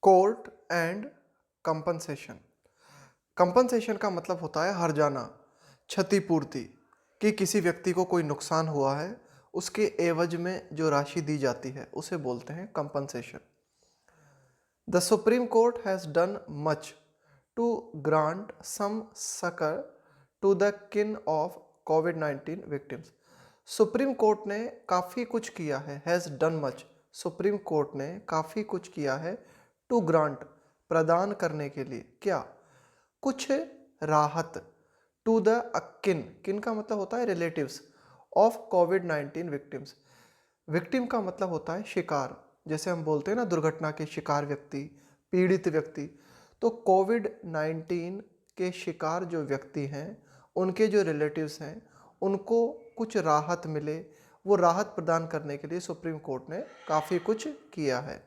Court and compensation. Compensation का मतलब होता है हर्जाना, क्षतिपूर्ति, कि किसी व्यक्ति को कोई नुकसान हुआ है उसके एवज में जो राशि दी जाती है उसे बोलते हैं compensation. The Supreme Court has done much to grant some succor to the kin of कोविड-19 विक्टिम्स। सुप्रीम कोर्ट ने काफ़ी कुछ किया है, has done much. Supreme court ने काफ़ी कुछ किया है टू ग्रांट, प्रदान करने के लिए, क्या, कुछ राहत, टू द किन, किन का मतलब होता है रिलेटिव्स, ऑफ कोविड-19 विक्टिम्स। विक्टिम का मतलब होता है शिकार, जैसे हम बोलते हैं ना दुर्घटना के शिकार व्यक्ति, पीड़ित व्यक्ति। तो कोविड-19 के शिकार जो व्यक्ति हैं उनके जो रिलेटिव्स हैं उनको कुछ राहत मिले, वो राहत प्रदान करने के लिए सुप्रीम कोर्ट ने काफ़ी कुछ किया है।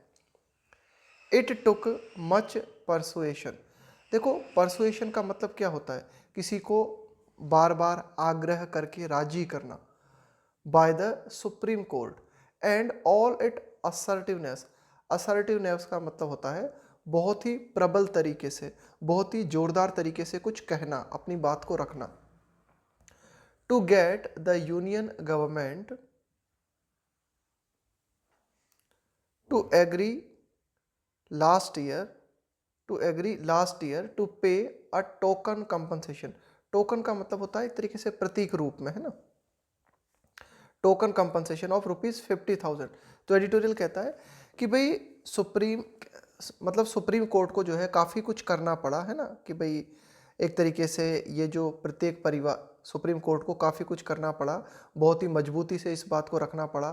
It took much persuasion. देखो परसुएशन का मतलब क्या होता है, किसी को बार बार आग्रह करके राजी करना। By the Supreme court and all it assertiveness. Assertiveness का मतलब होता है बहुत ही प्रबल तरीके से, बहुत ही जोरदार तरीके से कुछ कहना, अपनी बात को रखना। To get the union government to agree last year to pay a token compensation. Token का मतलब होता है एक तरीके से प्रतीक रूप में, है ना, टोकन कंपनसेशन ऑफ ₹50,000। तो एडिटोरियल कहता है कि भाई सुप्रीम कोर्ट को जो है काफ़ी कुछ करना पड़ा, है ना, कि भाई एक तरीके से ये जो प्रत्येक परिवार, सुप्रीम कोर्ट को काफ़ी कुछ करना पड़ा, बहुत ही मजबूती से इस बात को रखना पड़ा।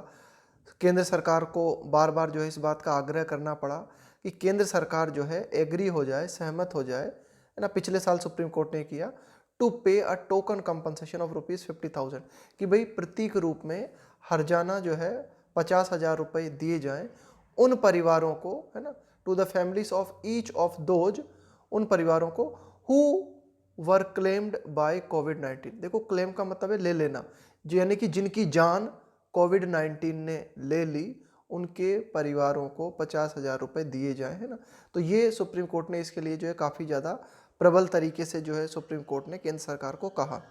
केंद्र सरकार को बार बार जो है इस बात का आग्रह करना पड़ा कि केंद्र सरकार जो है एग्री हो जाए, सहमत हो जाए, है ना। पिछले साल सुप्रीम कोर्ट ने किया to pay a token compensation of ₹50,000, कि भाई प्रतीक रूप में हर्जाना जो है 50,000 रुपये दिए जाएं उन परिवारों को, है ना, to the families of each of those, उन परिवारों को हु वर क्लेम्ड बाय कोविड-19। देखो क्लेम का मतलब है ले लेना, यानी कि जिनकी जान कोविड-19 ने ले ली उनके परिवारों को 50,000 रुपये दिए जाए, है ना। तो ये सुप्रीम कोर्ट ने इसके लिए जो है काफ़ी ज़्यादा प्रबल तरीके से जो है सुप्रीम कोर्ट ने केंद्र सरकार को कहा।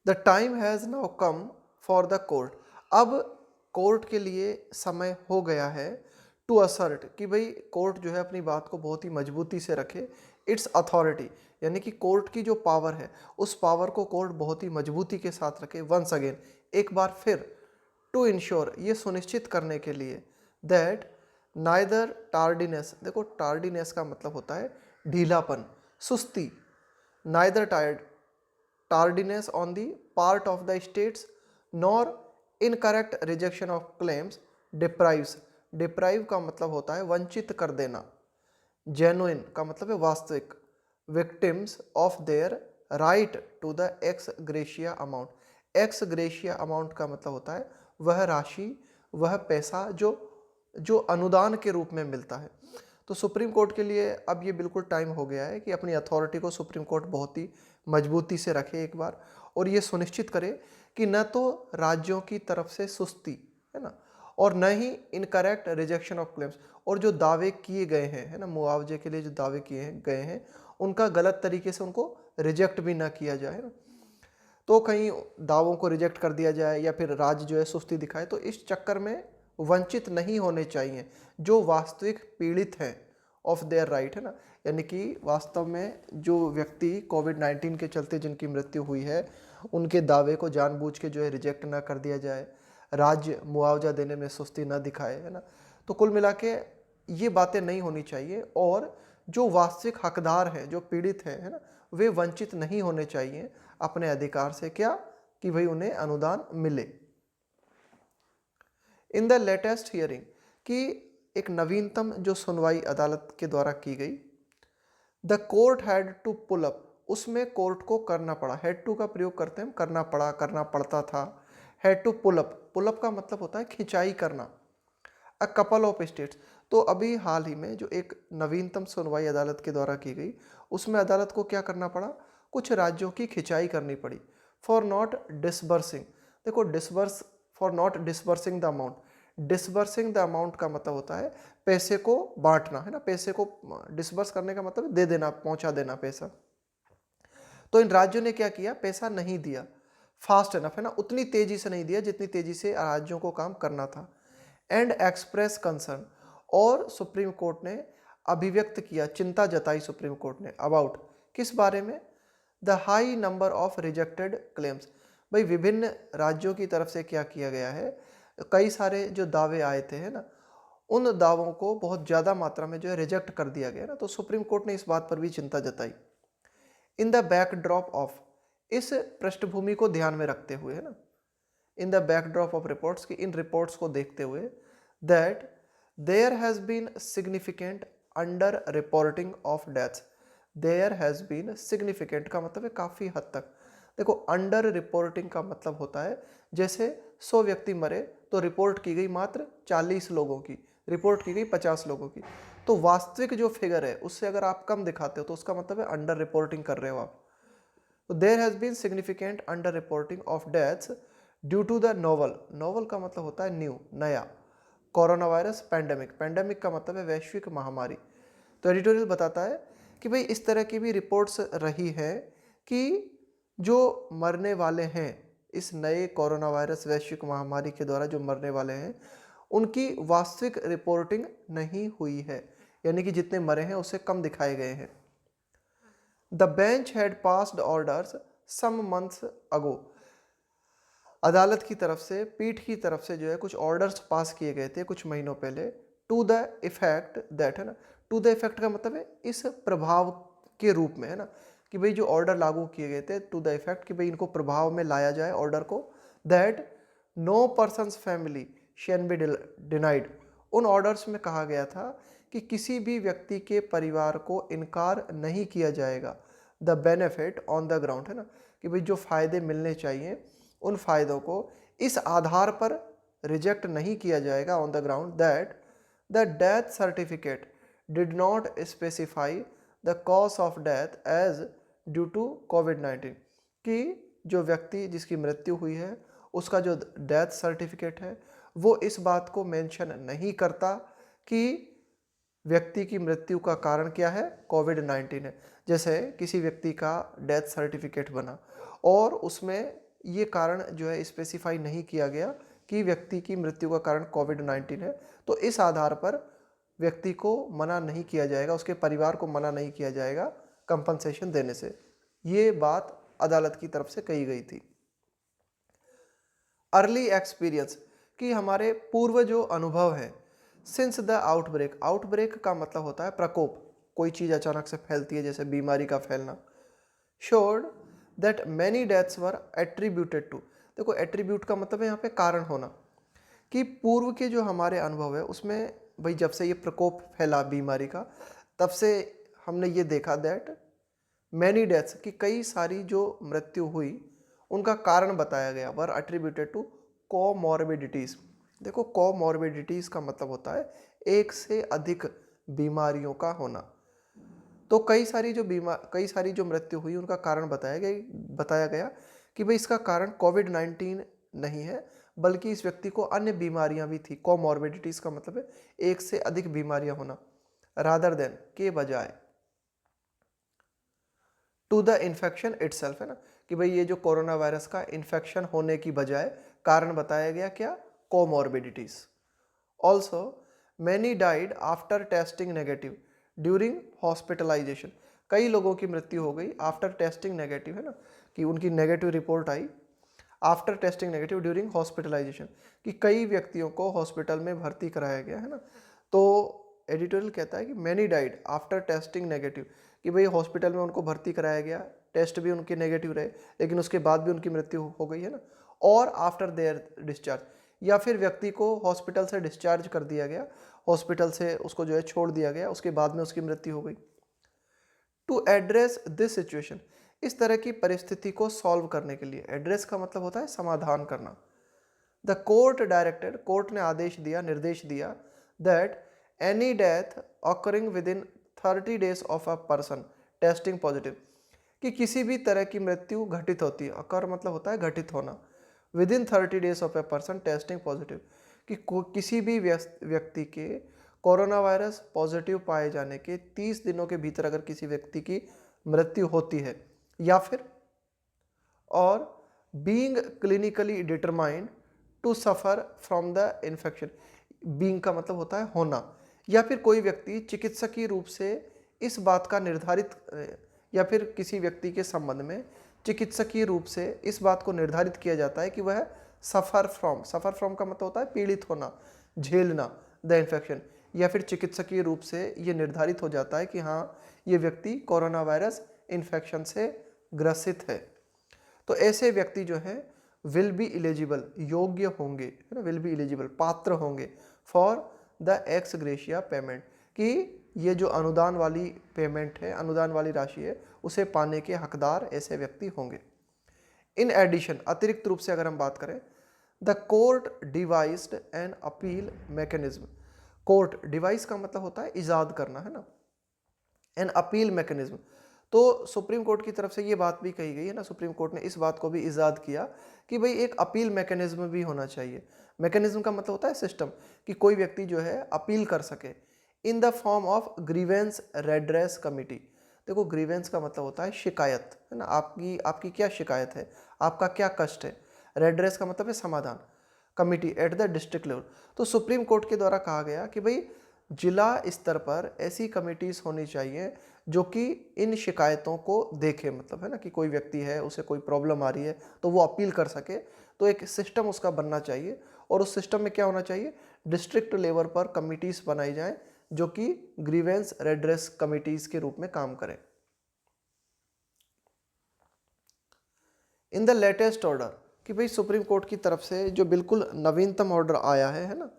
The time has now come for the court. अब कोर्ट के लिए समय हो गया है टू असर्ट, कि भाई कोर्ट जो है अपनी बात को बहुत ही मजबूती से रखे, इट्स अथॉरिटी, यानी कि कोर्ट की जो पावर है उस पावर को कोर्ट बहुत ही मजबूती के साथ रखे। वंस अगेन, एक बार फिर, टू इंश्योर, ये सुनिश्चित करने के लिए, दैट नाइदर टार्डीनेस। देखो टार्डीनेस का मतलब होता है ढीलापन, सुस्ती, neither tardiness on the part of the states nor incorrect rejection of claims deprives। deprive का मतलब होता है वंचित कर देना, genuine का मतलब है वास्तविक, victims of their right to the ex gratia amount। ex gratia amount का मतलब होता है वह राशि, वह पैसा जो जो अनुदान के रूप में मिलता है। तो सुप्रीम कोर्ट के लिए अब ये बिल्कुल टाइम हो गया है कि अपनी अथॉरिटी को सुप्रीम कोर्ट बहुत ही मजबूती से रखे एक बार, और ये सुनिश्चित करे कि न तो राज्यों की तरफ से सुस्ती, है ना, और न ही इनकरेक्ट रिजेक्शन ऑफ क्लेम्स, और जो दावे किए गए हैं, है ना, मुआवजे के लिए जो दावे किए गए हैं उनका गलत तरीके से उनको रिजेक्ट भी ना किया जाए, है ना। तो कहीं दावों को रिजेक्ट कर दिया जाए या फिर राज्य जो है सुस्ती दिखाए, तो इस चक्कर में वंचित नहीं होने चाहिए जो वास्तविक पीड़ित हैं ऑफ देयर राइट, है ना, यानी कि वास्तव में जो व्यक्ति कोविड-19 के चलते जिनकी मृत्यु हुई है उनके दावे को जानबूझ के जो है रिजेक्ट ना कर दिया जाए, राज्य मुआवजा देने में सुस्ती ना दिखाए, है ना। तो कुल मिला के ये बातें नहीं होनी चाहिए, और जो वास्तविक हकदार हैं, जो पीड़ित हैं, है ना, वे वंचित नहीं होने चाहिए अपने अधिकार से, क्या, कि भाई उन्हें अनुदान मिले। इन द लेटेस्ट हियरिंग, कि एक नवीनतम जो सुनवाई अदालत के द्वारा की गई, the court had to pull up, उसमें कोर्ट को करना पड़ा, हैड टू का प्रयोग करते हैं, करना पड़ा, करना पड़ता था, had to pull up, pull up का मतलब होता है खिंचाई करना, अ कपल ऑफ स्टेट्स। तो अभी हाल ही में जो एक नवीनतम सुनवाई अदालत के द्वारा की गई उसमें अदालत को क्या करना पड़ा, कुछ राज्यों की खिंचाई करनी पड़ी, फॉर नॉट डिसबर्सिंग, देखो disburse for not disbursing the amount, disbursing the amount का मतलब होता है पैसे को बांटना, है ना, पैसे को डिसबर्स करने का मतलब दे देना, पहुंचा देना पैसा। तो इन राज्यों ने क्या किया, पैसा नहीं दिया फास्ट एनफ, है ना, उतनी तेजी से नहीं दिया जितनी तेजी से राज्यों को काम करना था। एंड एक्सप्रेस कंसर्न, और सुप्रीम कोर्ट ने अभिव्यक्त किया, चिंता जताई सुप्रीम कोर्ट ने अबाउट, किस बारे में, the high number of rejected claims. भाई विभिन्न राज्यों की तरफ से क्या किया गया है, कई सारे जो दावे आए थे, है ना, उन दावों को बहुत ज़्यादा मात्रा में जो है रिजेक्ट कर दिया गया ना, तो सुप्रीम कोर्ट ने इस बात पर भी चिंता जताई। इन द बैकड्रॉप ऑफ, इस पृष्ठभूमि को ध्यान में रखते हुए, है ना, in the backdrop of reports की, इन रिपोर्ट्स को देखते हुए, that there has been significant under reporting of deaths. There has been significant का मतलब है काफ़ी हद तक। देखो अंडर रिपोर्टिंग का मतलब होता है जैसे 100 व्यक्ति मरे तो रिपोर्ट की गई मात्र 40 लोगों की, रिपोर्ट की गई 50 लोगों की, तो वास्तविक जो फिगर है उससे अगर आप कम दिखाते हो तो उसका मतलब है अंडर रिपोर्टिंग कर रहे हो आप। तो there has been significant under reporting of deaths due to the novel, novel का मतलब होता है न्यू, नया, कोरोना वायरस पैंडेमिक, पैंडेमिक का मतलब है वैश्विक महामारी। तो एडिटोरियल बताता है कि भाई इस तरह की भी रिपोर्ट्स रही है कि जो मरने वाले हैं इस नए कोरोना वायरस वैश्विक महामारी के द्वारा, जो मरने वाले हैं उनकी वास्तविक रिपोर्टिंग नहीं हुई है, यानी कि जितने मरे हैं उससे कम दिखाए गए हैं। The bench had passed orders some months ago, अदालत की तरफ से, पीठ की तरफ से जो है कुछ ऑर्डर्स पास किए गए थे कुछ महीनों पहले, टू द इफेक्ट दैट, है ना, टू द इफेक्ट का मतलब है इस प्रभाव के रूप में, है ना, कि भाई जो ऑर्डर लागू किए गए थे टू द इफेक्ट कि भाई इनको प्रभाव में लाया जाए ऑर्डर को, that no persons family shall be denied. उन ऑर्डर्स में कहा गया था कि किसी भी व्यक्ति के परिवार को इनकार नहीं किया जाएगा, the benefit on the ground, है ना, कि भाई जो फायदे मिलने चाहिए उन फायदों को इस आधार पर रिजेक्ट नहीं किया जाएगा on the ground that the death certificate did not specify the cause of death as due to कोविड-19, कि जो व्यक्ति जिसकी मृत्यु हुई है उसका जो डेथ सर्टिफिकेट है वो इस बात को मेंशन नहीं करता कि व्यक्ति की मृत्यु का कारण क्या है, कोविड-19 है। जैसे किसी व्यक्ति का डेथ सर्टिफिकेट बना और उसमें ये कारण जो है स्पेसिफाई नहीं किया गया कि व्यक्ति की मृत्यु का कारण कोविड-19 है, तो इस आधार पर व्यक्ति को मना नहीं किया जाएगा, उसके परिवार को मना नहीं किया जाएगा कंपनसेशन देने से। ये बात अदालत की तरफ से कही गई थी। अर्ली एक्सपीरियंस, कि हमारे पूर्व जो अनुभव है, सिंस द आउटब्रेक, आउटब्रेक का मतलब होता है प्रकोप, कोई चीज़ अचानक से फैलती है जैसे बीमारी का फैलना, showed that many deaths were attributed to, देखो एट्रीब्यूट का मतलब है यहाँ पे कारण होना, कि पूर्व के जो हमारे अनुभव है उसमें भाई जब से ये प्रकोप फैला बीमारी का तब से हमने ये देखा दैट मैनी डेथ्स, कि कई सारी जो मृत्यु हुई उनका कारण बताया गया, वर एट्रीब्यूटेड टू कोमॉर्बिडिटीज़। देखो कोमॉर्बिडिटीज़ का मतलब होता है एक से अधिक बीमारियों का होना, तो कई सारी जो मृत्यु हुई उनका कारण बताया गया कि भाई इसका कारण कोविड-19 नहीं है बल्कि इस व्यक्ति को अन्य बीमारियां भी थी। कोमॉर्बिडिटीज़ का मतलब है एक से अधिक बीमारियां होना, रादर देन के बजाय, टू द इन्फेक्शन इटसेल्फ, है ना, कि भाई ये जो कोरोना वायरस का इन्फेक्शन होने की बजाय कारण बताया गया क्या, comorbidities. Also many died after testing negative during hospitalisation, कई लोगों की मृत्यु हो गई आफ्टर टेस्टिंग नेगेटिव, है ना, कि उनकी नेगेटिव रिपोर्ट आई after testing negative during hospitalisation, कि कई व्यक्तियों को हॉस्पिटल में भर्ती कराया गया, है ना। तो एडिटोरियल कहता है कि many died after testing negative, कि भाई हॉस्पिटल में उनको भर्ती कराया गया, टेस्ट भी उनके नेगेटिव रहे लेकिन उसके बाद भी उनकी मृत्यु हो गई, है ना। और आफ्टर देयर डिस्चार्ज, या फिर व्यक्ति को हॉस्पिटल से डिस्चार्ज कर दिया गया, हॉस्पिटल से उसको जो है छोड़ दिया गया, उसके बाद में उसकी मृत्यु हो गई। टू एड्रेस दिस सिचुएशन, इस तरह की परिस्थिति को सॉल्व करने के लिए, एड्रेस का मतलब होता है समाधान करना, द कोर्ट डायरेक्टेड, कोर्ट ने आदेश दिया, निर्देश दिया, that any death occurring with in 30 days of a person testing positive, कि किसी भी तरह की मृत्यु घटित होती है, अकर मतलब होता है घटित होना, with in 30 days of a person testing positive, कि किसी भी व्यक्ति के कोरोना वायरस पॉजिटिव पाए जाने के 30 दिनों के भीतर अगर किसी व्यक्ति की मृत्यु होती है, या फिर और being clinically determined to suffer from the infection, being का मतलब होता है होना, या फिर कोई व्यक्ति चिकित्सकीय रूप से इस बात का निर्धारित, या फिर किसी व्यक्ति के संबंध में चिकित्सकीय रूप से इस बात को निर्धारित किया जाता है कि वह सफ़र फ्रॉम का मतलब होता है पीड़ित होना, झेलना द इन्फेक्शन, या फिर चिकित्सकीय रूप से ये निर्धारित हो जाता है कि हाँ ये व्यक्ति कोरोना वायरस इन्फेक्शन से ग्रसित है, तो ऐसे व्यक्ति जो है विल बी एलिजिबल, योग्य होंगे, है ना, विल बी एलिजिबल, पात्र होंगे for the x gratia payment, कि ये जो अनुदान वाली पेमेंट है, अनुदान वाली राशि है, उसे पाने के हकदार ऐसे व्यक्ति होंगे। इन एडिशन, अतिरिक्त रूप से अगर हम बात करें, the court devised an appeal mechanism, court device का मतलब होता है इजाद करना, है ना, एन अपील मैकेनिज्म, तो सुप्रीम कोर्ट की तरफ से ये बात भी कही गई है ना, सुप्रीम कोर्ट ने इस बात को भी इजाद किया कि भाई एक अपील मैकेनिज्म भी होना चाहिए। मैकेनिज्म का मतलब होता है सिस्टम, कि कोई व्यक्ति जो है अपील कर सके in the form of grievance redress committee. देखो ग्रीवेंस का मतलब होता है शिकायत, है ना, आपकी क्या शिकायत है, आपका क्या कष्ट है। रेड्रेस का मतलब है समाधान, committee at the district level. तो सुप्रीम कोर्ट के द्वारा कहा गया कि भाई जिला स्तर पर ऐसी कमिटीज़ होनी चाहिए जो कि इन शिकायतों को देखे, मतलब है ना कि कोई व्यक्ति है उसे कोई प्रॉब्लम आ रही है तो वो अपील कर सके, तो एक सिस्टम उसका बनना चाहिए, और उस सिस्टम में क्या होना चाहिए, डिस्ट्रिक्ट लेवल पर कमिटीज़ बनाई जाएं जो कि ग्रीवेंस रेड्रेस कमिटीज़ के रूप में काम करें। इन द लेटेस्ट ऑर्डर, कि भाई सुप्रीम कोर्ट की तरफ से जो बिल्कुल नवीनतम ऑर्डर आया है ना,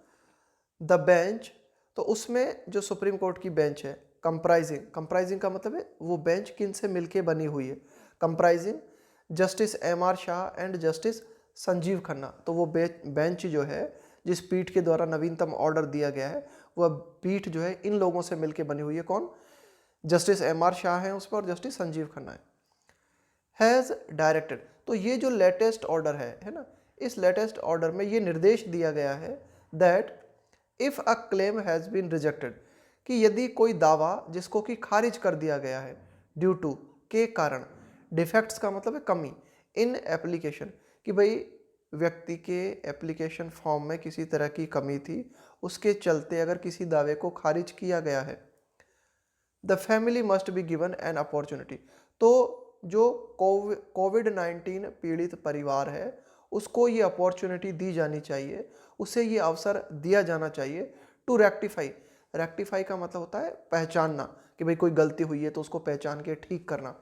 द बेंच, तो उसमें जो सुप्रीम कोर्ट की बेंच है, कंप्राइजिंग का मतलब है वो बेंच किन से मिलके बनी हुई है, comprising justice MR. Shah and justice Sanjeev Khanna. तो वो बेंच जो है, जिस पीठ के द्वारा नवीनतम ऑर्डर दिया गया है, वह पीठ जो है इन लोगों से मिलके बनी हुई है। कौन? Justice MR. शाह है उस पर और जस्टिस संजीव खन्ना है। हैज़ डायरेक्टेड, तो ये जो लेटेस्ट ऑर्डर है ना, इस लेटेस्ट ऑर्डर में ये निर्देश दिया गया है that if a claim has been rejected, कि यदि कोई दावा जिसको कि खारिज कर दिया गया है, ड्यू टू, के कारण, डिफेक्ट्स का मतलब है कमी, इन एप्लीकेशन, कि भाई व्यक्ति के एप्लीकेशन फॉर्म में किसी तरह की कमी थी, उसके चलते अगर किसी दावे को खारिज किया गया है, the family must be given an opportunity, तो जो कोविड-19 पीड़ित परिवार है उसको ये अपॉर्चुनिटी दी जानी चाहिए, उसे ये अवसर दिया जाना चाहिए टू रेक्टिफाई का मतलब होता है पहचानना, कि भाई कोई गलती हुई है तो उसको पहचान के ठीक करना।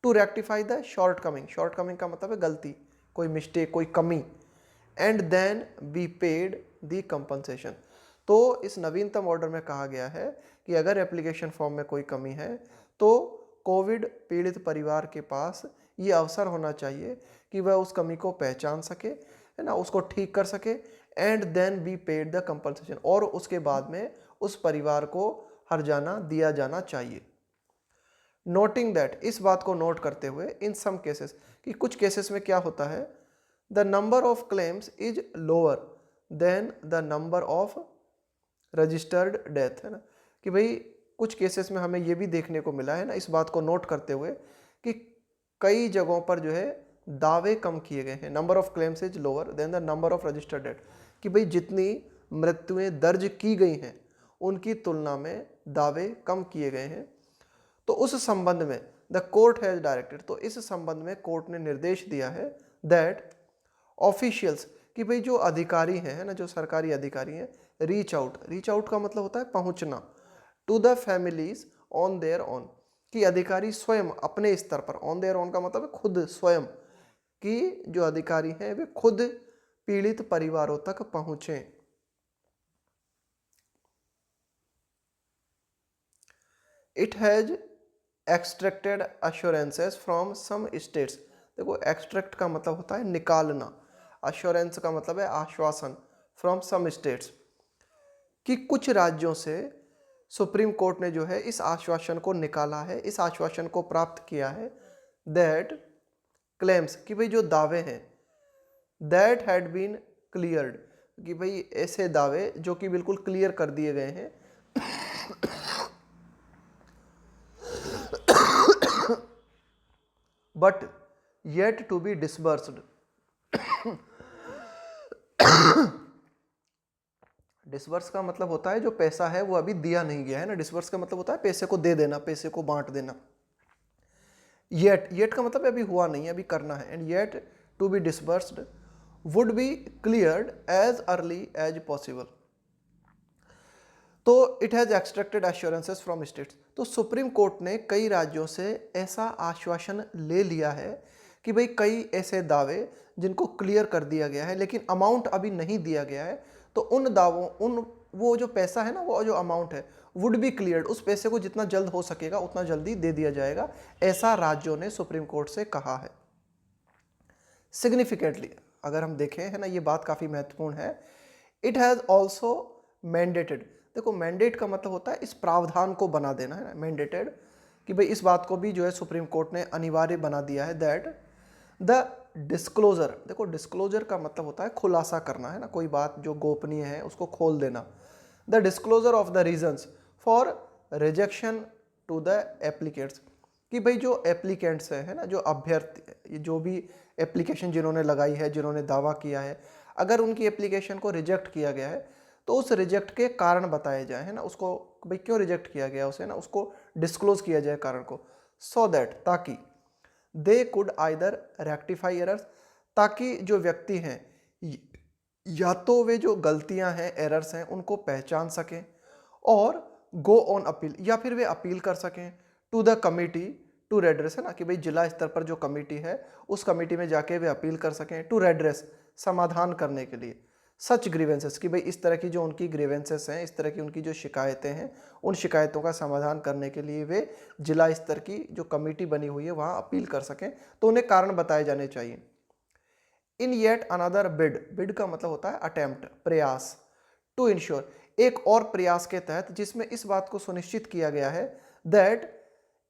टू रेक्टिफाई द शॉर्टकमिंग का मतलब है गलती, कोई मिस्टेक, कोई कमी, and then be paid the compensation. तो इस नवीनतम ऑर्डर में कहा गया है कि अगर एप्लीकेशन फॉर्म में कोई कमी है तो कोविड पीड़ित परिवार के पास ये अवसर होना चाहिए कि वह उस कमी को पहचान सके, है ना, उसको ठीक कर सके, and then be paid the compensation, और उसके बाद में उस परिवार को हर्जाना दिया जाना चाहिए। नोटिंग दैट, इस बात को नोट करते हुए, इन सम केसेस, कि कुछ केसेस में क्या होता है, the number of claims is lower than the number of registered death, है ना, कि भाई कुछ केसेस में हमें ये भी देखने को मिला है ना, इस बात को नोट करते हुए कि कई जगहों पर जो है दावे कम किए गए हैं, number of claims is lower than the number of registered death, कि भाई जितनी मृत्युएं दर्ज की गई हैं उनकी तुलना में दावे कम किए गए हैं। तो उस संबंध में द कोर्ट हैज डायरेक्टेड, तो इस संबंध में कोर्ट ने निर्देश दिया है दैट ऑफिशियल्स, कि भाई जो अधिकारी हैं, है ना, जो सरकारी अधिकारी हैं, रीच आउट का मतलब होता है पहुंचना, to the families on their own, कि अधिकारी स्वयं अपने स्तर पर, ऑन देयर ओन का मतलब है खुद स्वयं, कि जो अधिकारी हैं वे खुद पीड़ित परिवारों तक पहुंचें। It has extracted assurances from some states, देखो एक्सट्रैक्ट का मतलब होता है निकालना, अश्योरेंस का मतलब है आश्वासन, फ्रॉम सम स्टेट्स, कि कुछ राज्यों से सुप्रीम कोर्ट ने जो है इस आश्वासन को निकाला है, इस आश्वासन को प्राप्त किया है दैट क्लेम्स, कि भाई जो दावे हैं दैट हैड बीन क्लियर्ड, कि भाई ऐसे दावे जो कि बिल्कुल क्लियर कर दिए गए हैं, but yet to be disbursed. Disburse का मतलब होता है जो पैसा है वो अभी दिया नहीं गया है ना, डिसबर्स का मतलब होता है पैसे को दे देना, पैसे को बांट देना। येट का मतलब अभी हुआ नहीं है, अभी करना है। And yet to be disbursed would be cleared as early as possible. तो it has extracted assurances from states. तो सुप्रीम कोर्ट ने कई राज्यों से ऐसा आश्वासन ले लिया है कि भाई कई ऐसे दावे जिनको क्लियर कर दिया गया है लेकिन अमाउंट अभी नहीं दिया गया है, तो उन दावों उन वो जो पैसा है ना, वो जो अमाउंट है वुड बी क्लियर्ड, उस पैसे को जितना जल्द हो सकेगा उतना जल्दी दे दिया जाएगा, ऐसा राज्यों ने सुप्रीम कोर्ट से कहा है। सिग्निफिकेंटली अगर हम देखें है ना, ये बात काफ़ी महत्वपूर्ण है। इट हैज़ ऑल्सो मैंडेटेड, देखो मैंडेट का मतलब होता है इस प्रावधान को बना देना, है ना, मैंडेटेड, कि भाई इस बात को भी जो है सुप्रीम कोर्ट ने अनिवार्य बना दिया है, दैट द डिस्क्लोजर, देखो डिस्क्लोजर का मतलब होता है खुलासा करना, है ना, कोई बात जो गोपनीय है उसको खोल देना। The disclosure of the reasons for rejection to the applicants, कि भाई जो एप्लीकेंट्स है ना, जो अभ्यर्थी, जो भी एप्लीकेशन जिन्होंने लगाई है, जिन्होंने दावा किया है, अगर उनकी एप्लीकेशन को रिजेक्ट किया गया है तो उस रिजेक्ट के कारण बताए जाए, है ना, उसको भाई क्यों रिजेक्ट किया गया उसे, ना उसको डिस्क्लोज किया जाए कारण को, सो दैट, ताकि they could either rectify errors, ताकि जो व्यक्ति हैं या तो वे जो गलतियां हैं, एरर्स हैं, उनको पहचान सकें, और गो ऑन अपील, या फिर वे अपील कर सकें टू द कमिटी टू रेड्रेस, है ना, कि भाई जिला स्तर पर जो कमिटी है उस कमिटी में जाके वे अपील कर सकें, टू रेड्रेस, समाधान करने के लिए, सच ग्रीवेंसेस, कि भाई इस तरह की जो उनकी ग्रीवेंसेस हैं, इस तरह की उनकी जो शिकायतें हैं, उन शिकायतों का समाधान करने के लिए वे जिला स्तर की जो कमेटी बनी हुई है वहाँ अपील कर सकें, तो उन्हें कारण बताए जाने चाहिए। In yet another bid, bid का मतलब होता है अटेम्प्ट, प्रयास, टू इंश्योर, एक और प्रयास के तहत जिसमें इस बात को सुनिश्चित किया गया है दैट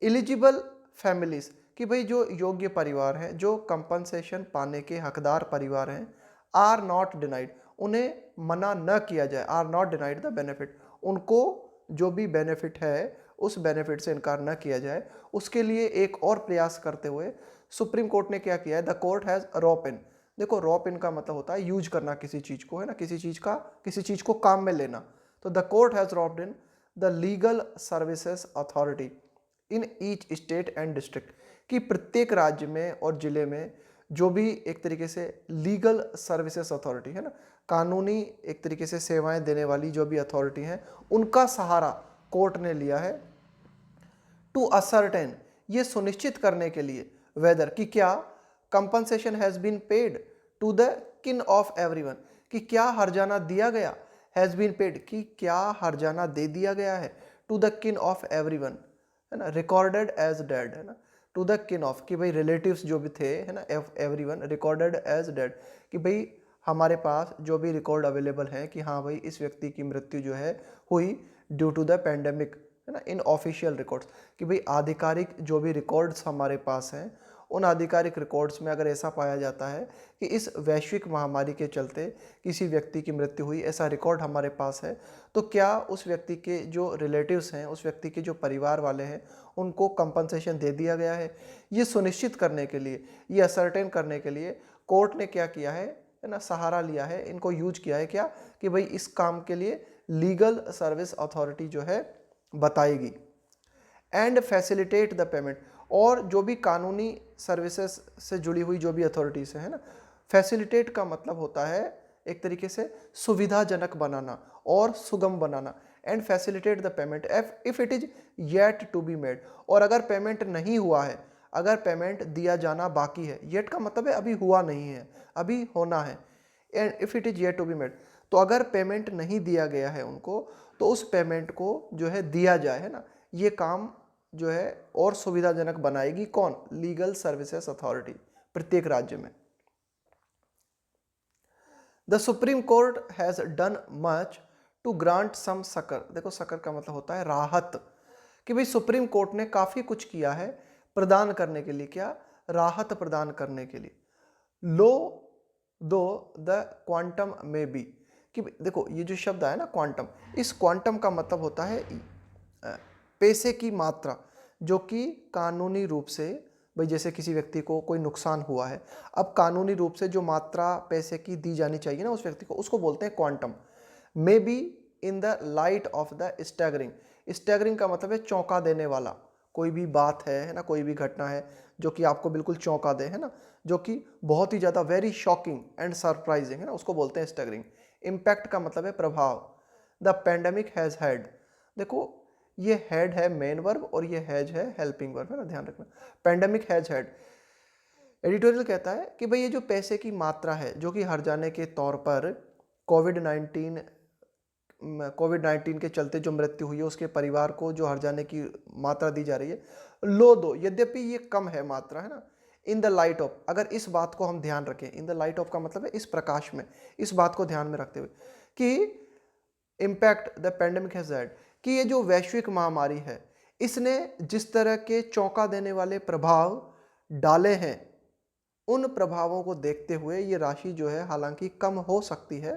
एलिजिबल फैमिलीज, कि भाई जो योग्य परिवार हैं, जो कंपनसेशन पाने के हकदार परिवार हैं, आर नॉट डिनाइड, उन्हें मना न किया जाए, are not denied the benefit, उनको जो भी बेनिफिट है उस बेनिफिट से इनकार न किया जाए, उसके लिए एक और प्रयास करते हुए सुप्रीम कोर्ट ने क्या किया है, द कोर्ट हैज रॉप इन, देखो रॉप इन का मतलब होता है यूज करना किसी चीज को, है ना, किसी चीज को काम में लेना, तो the court has roped in the legal services authority in each state and district, कि प्रत्येक राज्य में और जिले में जो भी एक तरीके से लीगल सर्विसेज अथॉरिटी है ना, कानूनी एक तरीके से सेवाएं देने वाली जो भी अथॉरिटी हैं, उनका सहारा कोर्ट ने लिया है, टू असर्टेन, ये सुनिश्चित करने के लिए, वेदर, कि क्या compensation has been paid to the kin of everyone, कि क्या हर्जाना दिया गया, हैज बीन पेड, कि क्या हर्जाना दे दिया गया है, to the kin of everyone, है ना, रिकॉर्डेड एज डेड, है ना, टू द किन ऑफ, कि भाई रिलेटिव्स जो भी थे, है ना, एवरीवन, रिकॉर्डेड एज डेड, कि भाई हमारे पास जो भी रिकॉर्ड अवेलेबल है कि हाँ भाई इस व्यक्ति की मृत्यु जो है हुई ड्यू टू द पेंडेमिक, है ना, इन ऑफिशियल रिकॉर्ड्स, कि भाई आधिकारिक जो भी रिकॉर्ड्स हमारे पास हैं, उन आधिकारिक रिकॉर्ड्स में अगर ऐसा पाया जाता है कि इस वैश्विक महामारी के चलते किसी व्यक्ति की मृत्यु हुई, ऐसा रिकॉर्ड हमारे पास है, तो क्या उस व्यक्ति के जो रिलेटिव्स हैं, उस व्यक्ति के जो परिवार वाले हैं, उनको कंपनसेशन दे दिया गया है। ये सुनिश्चित करने के लिए, ये असर्टेन करने के लिए कोर्ट ने क्या किया है ना, सहारा लिया है, इनको यूज किया है, क्या कि भाई इस काम के लिए लीगल सर्विस अथॉरिटी जो है बताएगी। एंड फैसिलिटेट द पेमेंट, और जो भी कानूनी सर्विसेज से जुड़ी हुई जो भी अथॉरिटीज है ना, फैसिलिटेट का मतलब होता है एक तरीके से सुविधाजनक बनाना और सुगम बनाना, and facilitate the payment if it is yet to be made, और अगर पेमेंट नहीं हुआ है, अगर पेमेंट दिया जाना बाकी है, येट का मतलब है अभी हुआ नहीं है, अभी होना है, and if it is yet to be made, तो अगर पेमेंट नहीं दिया गया है उनको, तो उस पेमेंट को जो है दिया जाए, है ना, ये काम जो है और सुविधाजनक बनाएगी कौन, लीगल सर्विसेज अथॉरिटी प्रत्येक राज्य में। The Supreme Court has done much to grant some succour, देखो सकर का मतलब होता है राहत, कि भाई सुप्रीम कोर्ट ने काफी कुछ किया है प्रदान करने के लिए, क्या, राहत प्रदान करने के लिए। लो दो द क्वांटम में बी, कि देखो ये जो शब्द आया ना क्वांटम, इस क्वांटम का मतलब होता है पैसे की मात्रा जो कि कानूनी रूप से, भाई जैसे किसी व्यक्ति को कोई नुकसान हुआ है, अब कानूनी रूप से जो मात्रा पैसे की दी जानी चाहिए ना उस व्यक्ति को, उसको बोलते हैं quantum. May be in the light of the staggering, staggering का मतलब है चौंका देने वाला, कोई भी बात है ना, कोई भी घटना है जो कि आपको बिल्कुल चौंका दे, है ना, जो कि बहुत ही ज़्यादा वेरी शॉकिंग एंड सरप्राइजिंग है ना, उसको बोलते हैं स्टैगरिंग। इम्पैक्ट का मतलब है प्रभाव। द पेंडेमिक हैज़ हैड, देखो ये हैड है मेन वर्ब और ये हैज है हेल्पिंग वर्ब, है ना, ध्यान रखना। पेंडेमिक हैज हैड, एडिटोरियल कहता है कि भाई ये जो पैसे की मात्रा है जो कि हर जाने के तौर पर कोविड 19 के चलते जो मृत्यु हुई है उसके परिवार को जो हर जाने की मात्रा दी जा रही है, लो दो, यद्यपि ये कम है मात्रा, है ना, इन द लाइट ऑफ, अगर इस बात को हम ध्यान रखें, इन द लाइट ऑफ का मतलब है इस प्रकाश में, इस बात को ध्यान में रखते हुए कि impact the pandemic has had, कि ये जो वैश्विक महामारी है इसने जिस तरह के चौंका देने वाले प्रभाव डाले हैं, उन प्रभावों को देखते हुए ये राशि जो है हालांकि कम हो सकती है,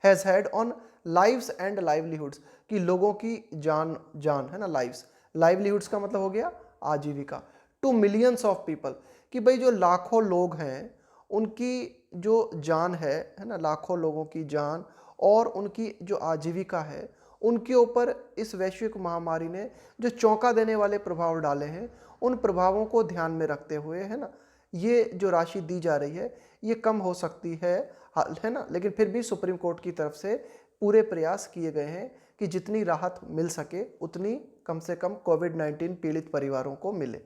has had on lives and livelihoods, कि लोगों की जान जान है ना, लाइव्स, लाइवलीहुड्स का मतलब हो गया आजीविका, टू मिलियंस ऑफ पीपल, कि भाई जो लाखों लोग हैं उनकी जो जान है ना, लाखों लोगों की जान और उनकी जो आजीविका है उनके ऊपर इस वैश्विक महामारी ने जो चौंका देने वाले प्रभाव डाले हैं, उन प्रभावों को ध्यान में रखते हुए, है ना, ये जो राशि दी जा रही है ये कम हो सकती है ना, लेकिन फिर भी सुप्रीम कोर्ट की तरफ से पूरे प्रयास किए गए हैं कि जितनी राहत मिल सके उतनी कम से कम कोविड 19 पीड़ित परिवारों को मिले।